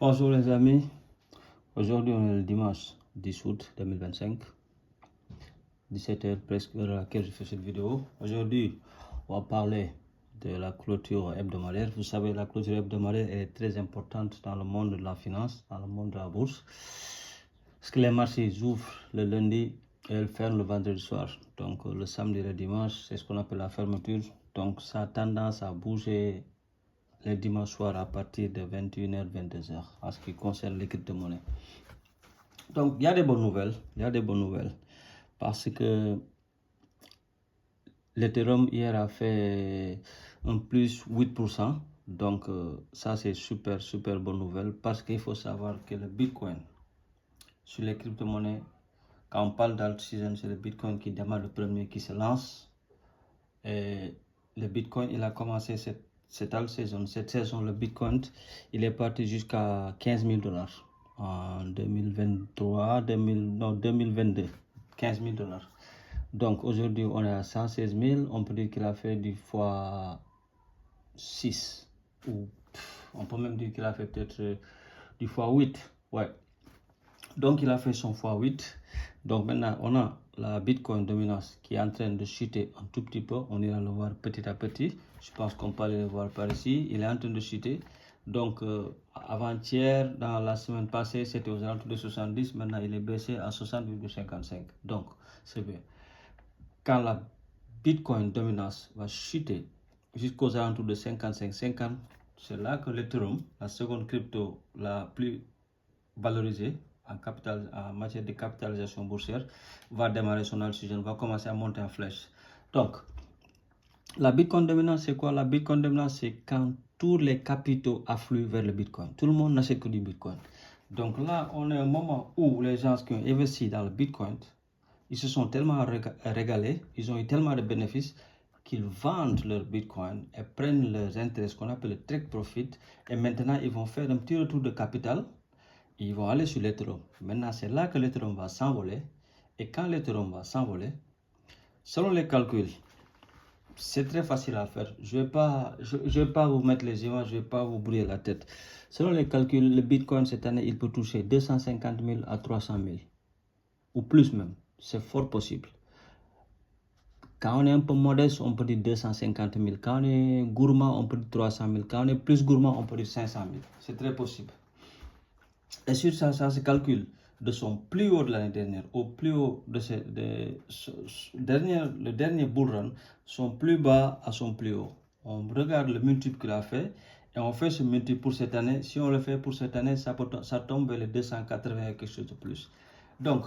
Bonjour les amis, aujourd'hui on est le dimanche 10 août 2025, 17h presque à laquelle je fais cette vidéo. Aujourd'hui on va parler de la clôture hebdomadaire. Vous savez, la clôture hebdomadaire est très importante dans le monde de la finance, dans le monde de la bourse. Parce que les marchés ouvrent le lundi et ils ferment le vendredi soir. Donc le samedi et le dimanche, c'est ce qu'on appelle la fermeture. Donc ça a tendance à bouger le dimanche soir à partir de 21h, 22h en ce qui concerne les crypto-monnaies. Donc, il y a des bonnes nouvelles, parce que l'Ethereum hier a fait un plus 8%. Donc, ça c'est super bonne nouvelle, parce qu'il faut savoir que le Bitcoin, sur les crypto-monnaies, quand on parle d'alt-season, c'est le Bitcoin qui démarre le premier, qui se lance. Et le Bitcoin, il a commencé cette saison, le Bitcoin, il est parti jusqu'à 15 000 dollars en 2022, 15 000 dollars. Donc aujourd'hui, on est à 116 000, on peut dire qu'il a fait du fois 6, ou on peut même dire qu'il a fait peut-être du fois 8, ouais. Donc il a fait son fois 8. Donc maintenant, on a la Bitcoin dominance qui est en train de chuter un tout petit peu. On ira le voir petit à petit. Je pense qu'on peut aller le voir par ici. Il est en train de chuter. Donc avant-hier, dans la semaine passée, c'était aux alentours de 70. Maintenant, il est baissé à 60,55. Donc, c'est bien. Quand la Bitcoin dominance va chuter jusqu'aux alentours de 55-50, c'est là que l'Ethereum, la seconde crypto la plus valorisée en matière de capitalisation boursière, va démarrer son alt-season, va commencer à monter en flèche. Donc, la Bitcoin dominance, c'est quoi? La Bitcoin dominance, c'est quand tous les capitaux affluent vers le Bitcoin. Tout le monde n'achète que du Bitcoin. Donc là, on est au moment où les gens qui ont investi dans le Bitcoin, ils se sont tellement régalés, ils ont eu tellement de bénéfices qu'ils vendent leur Bitcoin et prennent leurs intérêts, ce qu'on appelle le take profit. Et maintenant, ils vont faire un petit retour de capital. Ils vont aller sur l'Ethereum. Maintenant, c'est là que l'Ethereum va s'envoler. Et quand l'Ethereum va s'envoler, selon les calculs, c'est très facile à faire. Je vais pas vous mettre les images, je ne vais pas vous brouiller la tête. Selon les calculs, le Bitcoin cette année, il peut toucher 250 000 à 300 000. Ou plus même. C'est fort possible. Quand on est un peu modeste, on peut dire 250 000. Quand on est gourmand, on peut dire 300 000. Quand on est plus gourmand, on peut dire 500 000. C'est très possible. Et sur ça, ça se calcule de son plus haut de l'année dernière au plus haut de le dernier bull run, son plus bas à son plus haut. On regarde le multiple qu'il a fait et on fait ce multiple pour cette année. Si on le fait pour cette année, ça tombe vers les 280 et quelque chose de plus. Donc,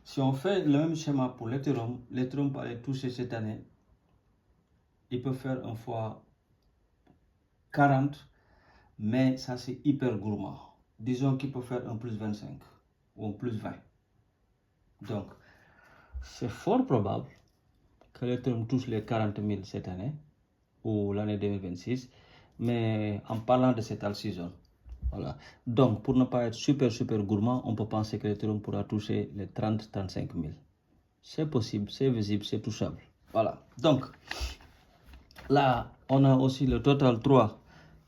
si on fait le même schéma pour l'Ethereum, l'Ethereum peut aller toucher cette année, il peut faire un fois 40, mais ça c'est hyper gourmand. Disons qu'il peut faire un plus 25 ou un plus 20. Donc, c'est fort probable que l'Ethereum touche les 40 000 cette année ou l'année 2026. Mais en parlant de cette alt-season, voilà. Donc, pour ne pas être super gourmand, on peut penser que l'Ethereum pourra toucher les 30-35 000. C'est possible, c'est visible, c'est touchable. Voilà. Donc, là, on a aussi le total 3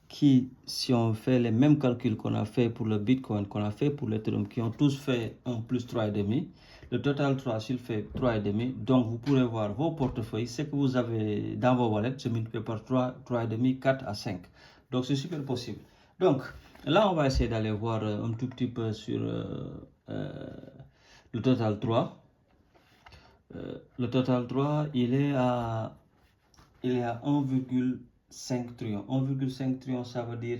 qui, si on fait les mêmes calculs qu'on a fait pour le Bitcoin, qu'on a fait pour l'Ethereum, qui ont tous fait un plus 3,5, le total 3, s'il fait 3,5, donc vous pourrez voir vos portefeuilles, ce que vous avez dans vos wallets, se multiplié par 3, 3,5, 4 à 5. Donc c'est super possible. Donc là, on va essayer d'aller voir un tout petit peu sur le total 3. Le total 3, il est à 1,5 trillion. 1,5 trillion, ça veut dire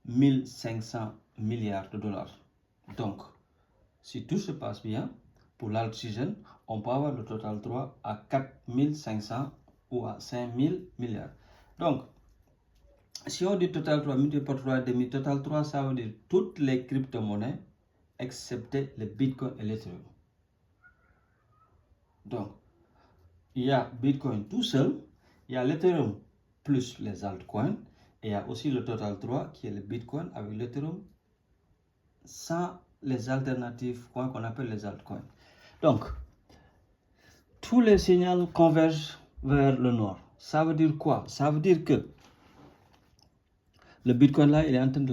1500 milliards de dollars. Donc, si tout se passe bien, pour l'alt-season, on peut avoir le total 3 à 4500 ou à 5000 milliards. Donc, si on dit total 3 multiplié par 3,5, total 3, ça veut dire toutes les crypto-monnaies, excepté le Bitcoin et l'Ethereum. Donc, il y a Bitcoin tout seul, il y a l'Ethereum plus les altcoins, et il y a aussi le total 3 qui est le Bitcoin avec l'Ethereum sans les alternatives qu'on appelle les altcoins. Donc, tous les signaux convergent vers le nord. Ça veut dire quoi? Ça veut dire que Le Bitcoin là, il est en train de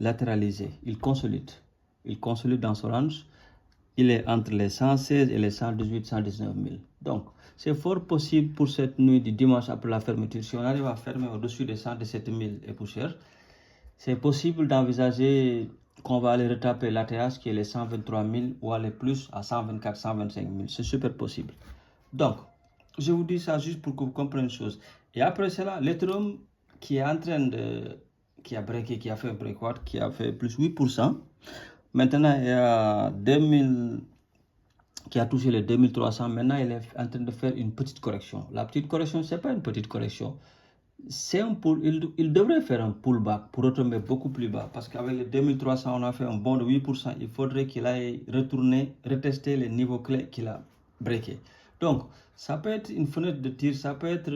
latéraliser. Il consolide. Il consolide dans ce range. Il est entre les 116 et les 118, 119 000. Donc, c'est fort possible pour cette nuit du dimanche après la fermeture. Si on arrive à fermer au-dessus des 117 000 et poussière, c'est possible d'envisager qu'on va aller retaper l'ATH qui est les 123 000 ou aller plus à 124, 125 000. C'est super possible. Donc, je vous dis ça juste pour que vous compreniez une chose. Et après cela, l'Ethereum qui est en train de... qui a breaké, qui a fait un breakout, qui a fait plus 8%. Maintenant, il y a 2000... qui a touché les 2300. Maintenant, il est en train de faire une petite correction. La petite correction, ce n'est pas une petite correction. C'est un pull, il devrait faire un pullback pour retomber beaucoup plus bas. Parce qu'avec les 2300, on a fait un bond de 8%. Il faudrait qu'il aille retourner, retester les niveaux clés qu'il a breaké. Donc, ça peut être une fenêtre de tir, ça peut être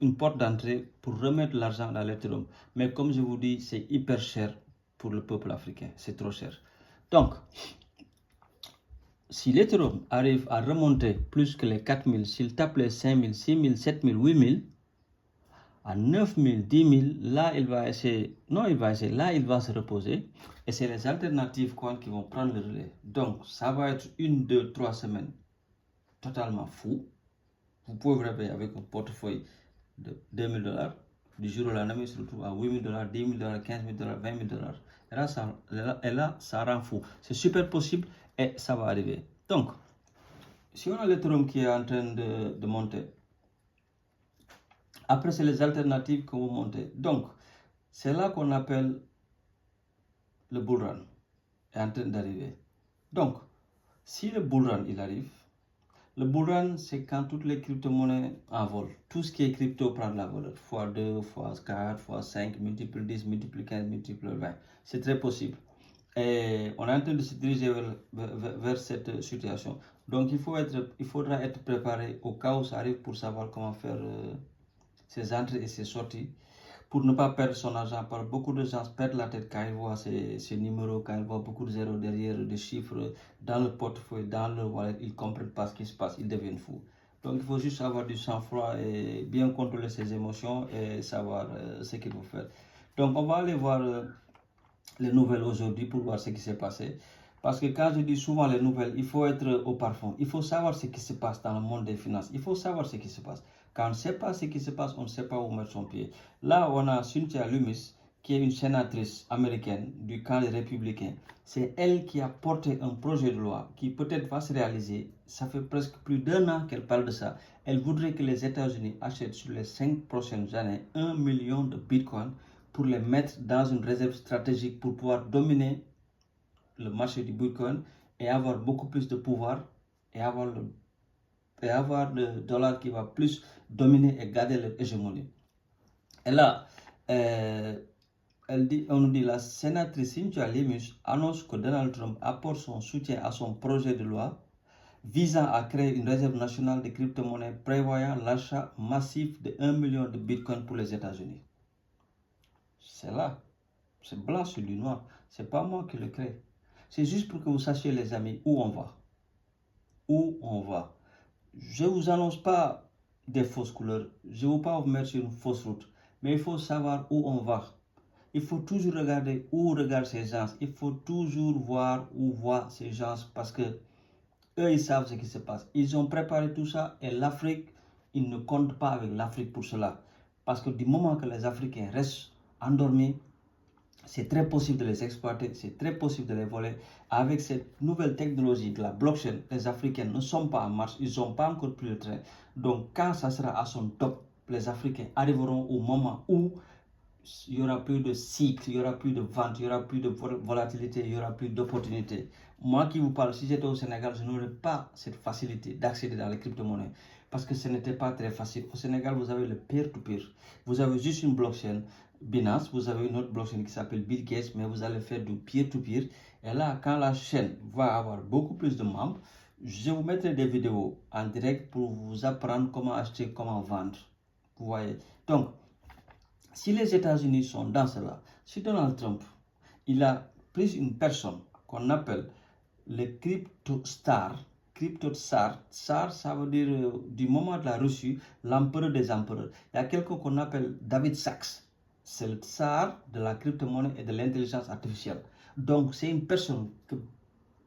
une porte d'entrée pour remettre l'argent dans l'Ethereum. Mais comme je vous dis, c'est hyper cher pour le peuple africain. C'est trop cher. Donc, si l'Ethereum arrive à remonter plus que les 4000, s'il tape les 5000, 6000, 7000, 8000, à 9000, 10 000, là il va essayer, non il va essayer, là il va se reposer et c'est les alternatives qui vont prendre le relais. Donc ça va être 1, 2, 3 semaines totalement fou. Vous pouvez vous réveiller avec un portefeuille de 2000 $, du jour au lendemain il se retrouve à 8000 $, 10 000 $, 15 000 $, 20 000 $. Et là, ça rend fou. C'est super possible et ça va arriver. Donc, si on a l'Ethereum qui est en train de monter, après, c'est les alternatives que vous montez. Donc, c'est là qu'on appelle le bull run est en train d'arriver. Donc, si le bull run il arrive, le bull run c'est quand toutes les crypto-monnaies envolent. Tout ce qui est crypto prend de la valeur. x2, x4, x5, multiple 10, multiple 15, multiple 20. C'est très possible. Et on est en train de se diriger vers cette situation. Donc, il faudra être préparé au cas où ça arrive pour savoir comment faire ses entrées et ses sorties pour ne pas perdre son argent. Par beaucoup de gens perdent la tête quand ils voient ces numéros, quand ils voient beaucoup de zéros derrière, des chiffres dans le portefeuille, dans le wallet, ils ne comprennent pas ce qui se passe, ils deviennent fous. Donc il faut juste avoir du sang-froid et bien contrôler ses émotions et savoir ce qu'il faut faire. Donc on va aller voir les nouvelles aujourd'hui pour voir ce qui s'est passé. Parce que quand je dis souvent les nouvelles, il faut être au parfum. Il faut savoir ce qui se passe dans le monde des finances. Il faut savoir ce qui se passe. Quand on ne sait pas ce qui se passe, on ne sait pas où mettre son pied. Là, on a Cynthia Lummis, qui est une sénatrice américaine du camp des républicains. C'est elle qui a porté un projet de loi qui peut-être va se réaliser. Ça fait presque plus d'1 an qu'elle parle de ça. Elle voudrait que les États-Unis achètent sur les 5 prochaines années 1 million de bitcoins pour les mettre dans une réserve stratégique pour pouvoir dominer le marché du Bitcoin et avoir beaucoup plus de pouvoir et avoir le dollar qui va plus dominer et garder l'hégémonie. Et là, on nous dit la sénatrice Cynthia Lummis annonce que Donald Trump apporte son soutien à son projet de loi visant à créer une réserve nationale de crypto-monnaies prévoyant l'achat massif de 1 million de Bitcoin pour les États-Unis. C'est là. C'est blanc sur du noir. C'est pas moi qui le crée. C'est juste pour que vous sachiez, les amis, où on va. Où on va. Je ne vous annonce pas des fausses couleurs. Je ne veux pas vous mettre sur une fausse route. Mais il faut savoir où on va. Il faut toujours regarder où regardent ces gens. Il faut toujours voir où voient ces gens parce que eux, ils savent ce qui se passe. Ils ont préparé tout ça et l'Afrique, ils ne comptent pas avec l'Afrique pour cela. Parce que du moment que les Africains restent endormis, c'est très possible de les exploiter, c'est très possible de les voler. Avec cette nouvelle technologie de la blockchain, les Africains ne sont pas en marche, ils n'ont pas encore pris le train. Donc quand ça sera à son top, les Africains arriveront au moment où il n'y aura plus de cycle, il n'y aura plus de vente, il n'y aura plus de volatilité, il n'y aura plus d'opportunités. Moi qui vous parle, si j'étais au Sénégal, je n'aurais pas cette facilité d'accéder dans les crypto-monnaies parce que ce n'était pas très facile. Au Sénégal, vous avez le peer-to-peer. Vous avez juste une blockchain Binance, vous avez une autre blockchain qui s'appelle Bitget, mais vous allez faire du peer-to-peer. Et là, quand la chaîne va avoir beaucoup plus de membres, je vous mettrai des vidéos en direct pour vous apprendre comment acheter, comment vendre. Vous voyez. Donc, si les États-Unis sont dans cela, si Donald Trump, il a pris une personne qu'on appelle le crypto-star, star, ça veut dire du moment de la Russie, l'empereur des empereurs. Il y a quelqu'un qu'on appelle David Sachs. c'est le tsar de la crypto-monnaie et de l'intelligence artificielle. Donc, c'est une personne que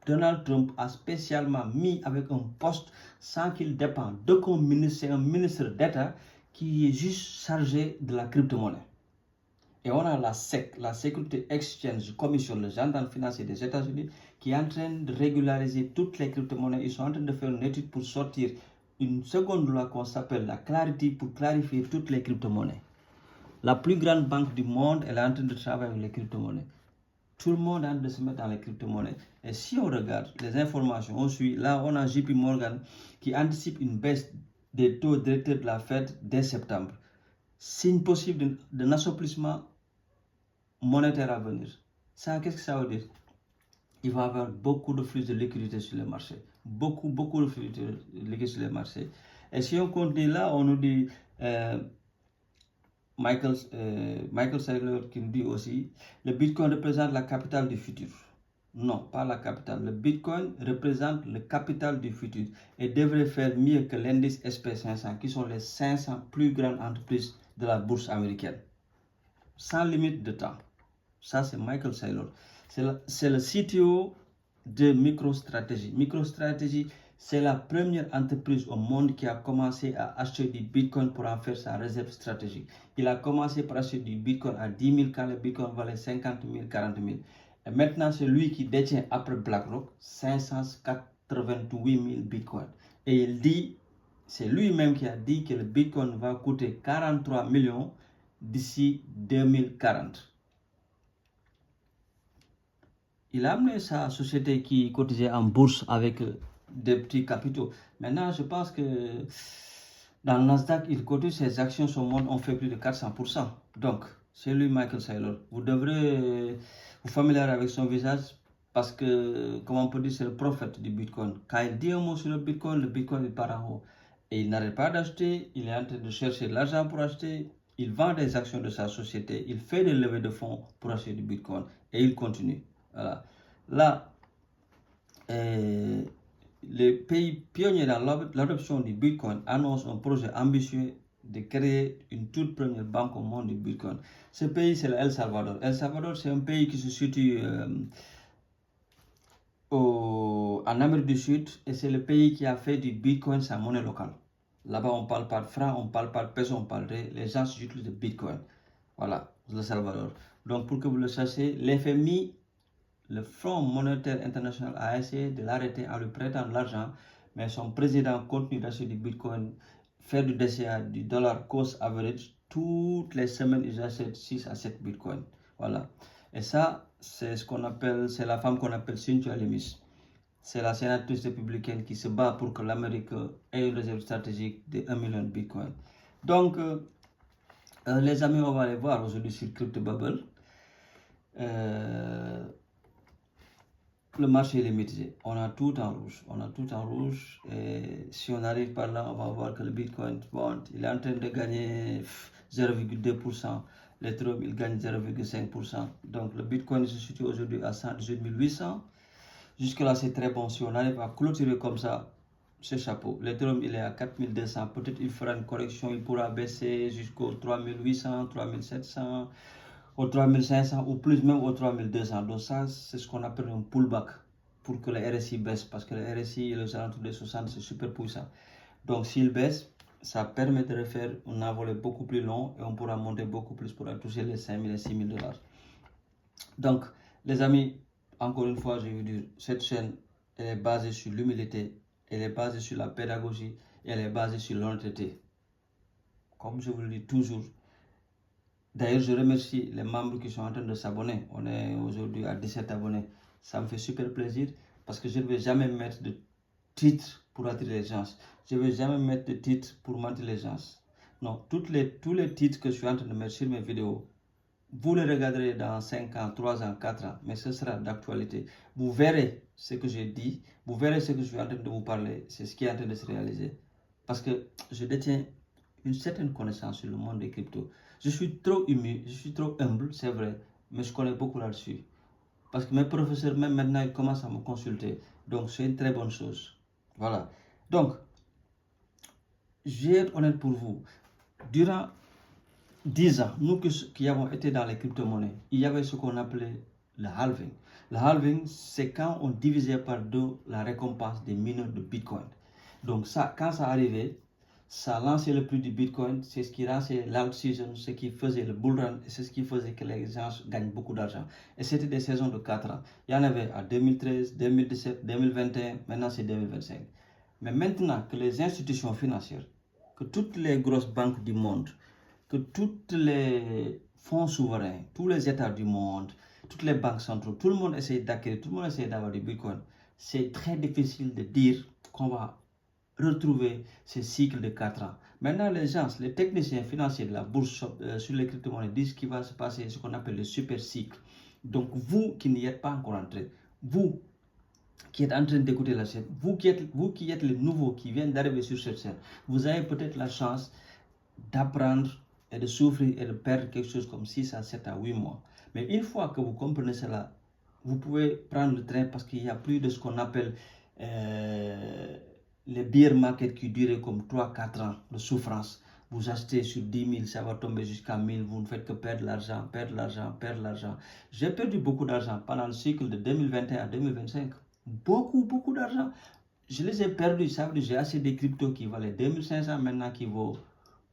Donald Trump a spécialement mis avec un poste sans qu'il dépend d'aucun ministre. C'est un ministre d'État qui est juste chargé de la crypto-monnaie. Et on a la SEC, la Security Exchange Commission, le gendarme financier des États-Unis, qui est en train de régulariser toutes les crypto-monnaies. Ils sont en train de faire une étude pour sortir une seconde loi qu'on s'appelle la Clarity pour clarifier toutes les crypto-monnaies. La plus grande banque du monde, elle est en train de travailler avec les crypto-monnaies. Tout le monde est en train de se mettre dans les crypto-monnaies. Et si on regarde les informations, on suit, là on a JP Morgan qui anticipe une baisse des taux directeurs de la Fed dès septembre. Signe possible d'un assouplissement monétaire à venir. Ça, qu'est-ce que ça veut dire? Il va y avoir beaucoup de flux de liquidités sur le marché. Beaucoup de flux de liquidités sur le marché. Et si on continue là, on nous dit Michael Saylor qui nous dit aussi le Bitcoin représente la capitale du futur. Non, pas la capitale. Le Bitcoin représente le capital du futur et devrait faire mieux que l'indice SP500 qui sont les 500 plus grandes entreprises de la bourse américaine. Sans limite de temps. Ça, c'est Michael Saylor. C'est le CTO de MicroStrategy. MicroStrategy, c'est la première entreprise au monde qui a commencé à acheter du Bitcoin pour en faire sa réserve stratégique. Il a commencé par acheter du Bitcoin à 10 000 quand le Bitcoin valait 50 000, 40 000. Et maintenant, c'est lui qui détient, après BlackRock, 588 000 Bitcoins. Et il dit, c'est lui-même qui a dit que le Bitcoin va coûter 43 millions d'ici 2040. Il a amené sa société qui cotisait en bourse avec des petits capitaux. Maintenant, je pense que dans le Nasdaq, il cotise ses actions sur le monde ont fait plus de 400%. Donc, c'est lui, Michael Saylor. Vous devrez vous familiariser avec son visage parce que, comme on peut dire, c'est le prophète du Bitcoin. Quand il dit un mot sur le Bitcoin il part en haut. Et il n'arrête pas d'acheter, il est en train de chercher de l'argent pour acheter. Il vend des actions de sa société, il fait des levées de fonds pour acheter du Bitcoin et il continue. Voilà. Là, les pays pionniers dans l'adoption du Bitcoin annoncent un projet ambitieux de créer une toute première banque au monde du Bitcoin. Ce pays, c'est El Salvador. El Salvador, c'est un pays qui se situe en Amérique du Sud et c'est le pays qui a fait du Bitcoin sa monnaie locale. Là-bas, on ne parle pas de francs, on ne parle pas de pesos, on parle les gens utilisent le Bitcoin. Voilà, El Salvador. Donc, pour que vous le sachiez, l'FMI, le Fonds monétaire international, a essayé de l'arrêter en lui prêtant de l'argent, mais son président continue d'acheter du Bitcoin, faire du DCA, du dollar cost average. Toutes les semaines, ils achètent 6 à 7 Bitcoin. Voilà. Et ça, c'est ce qu'on appelle, c'est la femme qu'on appelle Cynthia Lemis. C'est la sénatrice républicaine qui se bat pour que l'Amérique ait une réserve stratégique de 1 million de Bitcoin. Donc, les amis, on va aller voir aujourd'hui sur Crypto Bubble. Le marché est mitigé. On a tout en rouge. On a tout en rouge. Et si on arrive par là, on va voir que le Bitcoin, bon, il est en train de gagner 0,2%. L'Ethereum, il gagne 0,5%. Donc le Bitcoin se situe aujourd'hui à 118 800. Jusque-là, c'est très bon. Si on arrive à clôturer comme ça, c'est chapeau. L'Ethereum, il est à 4200. Peut-être il fera une correction. Il pourra baisser jusqu'au 3800, 3700. Au 3500 ou plus même au 3200. Donc ça, c'est ce qu'on appelle un pullback pour que le RSI baisse parce que le RSI et les alentours des 60, c'est super puissant. Donc s'il baisse, ça permet de faire un envolée beaucoup plus long et on pourra monter beaucoup plus pour toucher les 5000 et 6000 dollars. Donc les amis, encore une fois, je vais vous dire, cette chaîne elle est basée sur l'humilité, elle est basée sur la pédagogie et elle est basée sur l'honnêteté. Comme je vous le dis toujours. D'ailleurs, je remercie les membres qui sont en train de s'abonner. On est aujourd'hui à 17 abonnés. Ça me fait super plaisir parce que je ne vais jamais mettre de titre pour attirer les gens. Je ne vais jamais mettre de titre pour mentir les gens. Non, tous les titres que je suis en train de mettre sur mes vidéos, vous les regarderez dans 5 ans, 3 ans, 4 ans, mais ce sera d'actualité. Vous verrez ce que j'ai dit, vous verrez ce que je suis en train de vous parler, c'est ce qui est en train de se réaliser. Parce que je détiens une certaine connaissance sur le monde des cryptos. Je suis trop humble, je suis trop humble, c'est vrai, mais je connais beaucoup là-dessus. Parce que mes professeurs, même maintenant, ils commencent à me consulter. Donc, c'est une très bonne chose. Voilà. Donc, je vais être honnête pour vous. Durant 10 ans, nous qui avons été dans les crypto-monnaies, il y avait ce qu'on appelait le halving. Le halving, c'est quand on divisait par 2 la récompense des mineurs de Bitcoin. Donc ça, quand ça arrivait, ça lançait le prix du Bitcoin, c'est ce qui lançait l'alt-season, ce qui faisait le bull run, c'est ce qui faisait que les gens gagnent beaucoup d'argent. Et c'était des saisons de 4 ans. Il y en avait à 2013, 2017, 2021, maintenant c'est 2025. Mais maintenant que les institutions financières, que toutes les grosses banques du monde, que tous les fonds souverains, tous les États du monde, toutes les banques centrales, tout le monde essaie d'acquérir, tout le monde essaie d'avoir du Bitcoin, c'est très difficile de dire qu'on va retrouver ce cycle de 4 ans. Maintenant, les gens, les techniciens financiers de la bourse sur les crypto-monnaies disent qu'il va se passer ce qu'on appelle le super cycle. Donc, vous qui n'y êtes pas encore entré, vous qui êtes en train d'écouter la chaîne, vous qui êtes les nouveaux qui viennent d'arriver sur cette chaîne, vous avez peut-être la chance d'apprendre et de souffrir et de perdre quelque chose comme 6 à 7 à 8 mois. Mais une fois que vous comprenez cela, vous pouvez prendre le train parce qu'il n'y a plus de ce qu'on appelle les bear market qui durent comme 3-4 ans de souffrance. Vous achetez sur 10 000, ça va tomber jusqu'à 1000, vous ne faites que perdre l'argent, perdre l'argent, perdre l'argent. J'ai perdu beaucoup d'argent pendant le cycle de 2021 à 2025. Beaucoup d'argent. Je les ai perdus, ça veut dire j'ai acheté des cryptos qui valaient 2500, maintenant qui vaut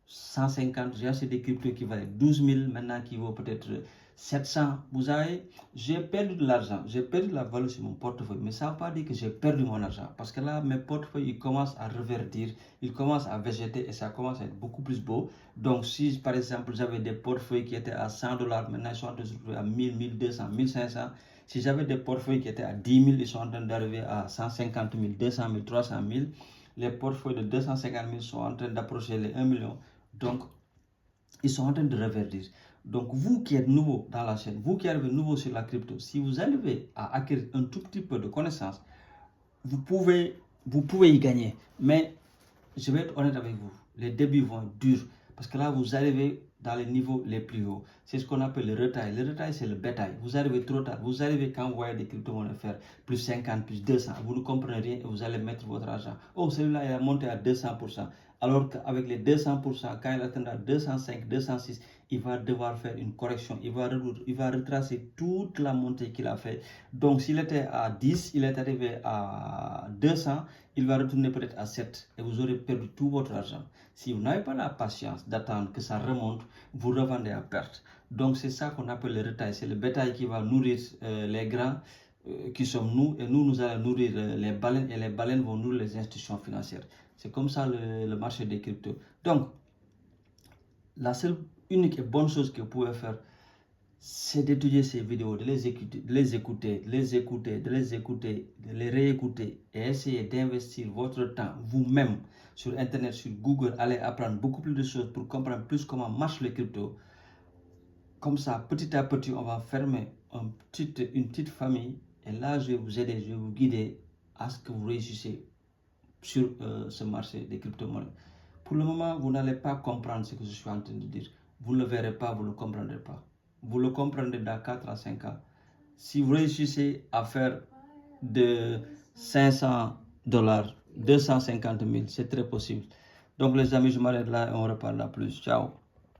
150, j'ai acheté des cryptos qui valaient 12 000, maintenant qui vaut peut-être 700. Vous savez, j'ai perdu de l'argent, j'ai perdu la valeur sur mon portefeuille, mais ça ne veut pas dire que j'ai perdu mon argent, parce que là, mes portefeuilles, ils commencent à reverdir, ils commencent à végéter et ça commence à être beaucoup plus beau. Donc, si par exemple, j'avais des portefeuilles qui étaient à $100, maintenant ils sont en train de se retrouver à 1000, 1200, 1500. Si j'avais des portefeuilles qui étaient à 10 000, ils sont en train d'arriver à 150 000, 200 000, 300 000. Les portefeuilles de 250 000 sont en train d'approcher les 1 million. Donc, ils sont en train de reverdir. Donc, vous qui êtes nouveau dans la chaîne, vous qui arrivez nouveau sur la crypto, si vous arrivez à acquérir un tout petit peu de connaissances, vous pouvez y gagner. Mais je vais être honnête avec vous, les débuts vont être durs parce que là, vous arrivez dans les niveaux les plus hauts. C'est ce qu'on appelle le retail. Le retail, c'est le bétail. Vous arrivez trop tard. Vous arrivez quand vous voyez des crypto-monnaies faire plus 50, plus 200. Vous ne comprenez rien et vous allez mettre votre argent. Oh, celui-là, il a monté à 200%. Alors qu'avec les 200%, quand il atteindra 205, 206, il va devoir faire une correction. Il va retracer toute la montée qu'il a fait. Donc, s'il était à 10, il est arrivé à 200, il va retourner peut-être à 7 et vous aurez perdu tout votre argent. Si vous n'avez pas la patience d'attendre que ça remonte, vous revendez à perte. Donc, c'est ça qu'on appelle le retail. C'est le bétail qui va nourrir les grands qui sommes nous, et nous allons nourrir les baleines, et les baleines vont nourrir les institutions financières. C'est comme ça le marché des cryptos. Donc, la seule, unique et bonne chose que vous pouvez faire, c'est d'étudier ces vidéos, de les écouter, de les réécouter et essayer d'investir votre temps vous-même sur Internet, sur Google, aller apprendre beaucoup plus de choses pour comprendre plus comment marchent les cryptos. Comme ça, petit à petit, on va fermer une petite famille et là, je vais vous aider, je vais vous guider à ce que vous réussissiez sur ce marché des crypto-monnaies. Pour le moment, vous n'allez pas comprendre ce que je suis en train de dire. Vous ne le verrez pas, vous ne le comprendrez pas. Vous le comprendrez dans 4 à 5 ans. Si vous réussissez à faire de $500, 250 000, c'est très possible. Donc les amis, je m'arrête là et on reparlera plus. Ciao.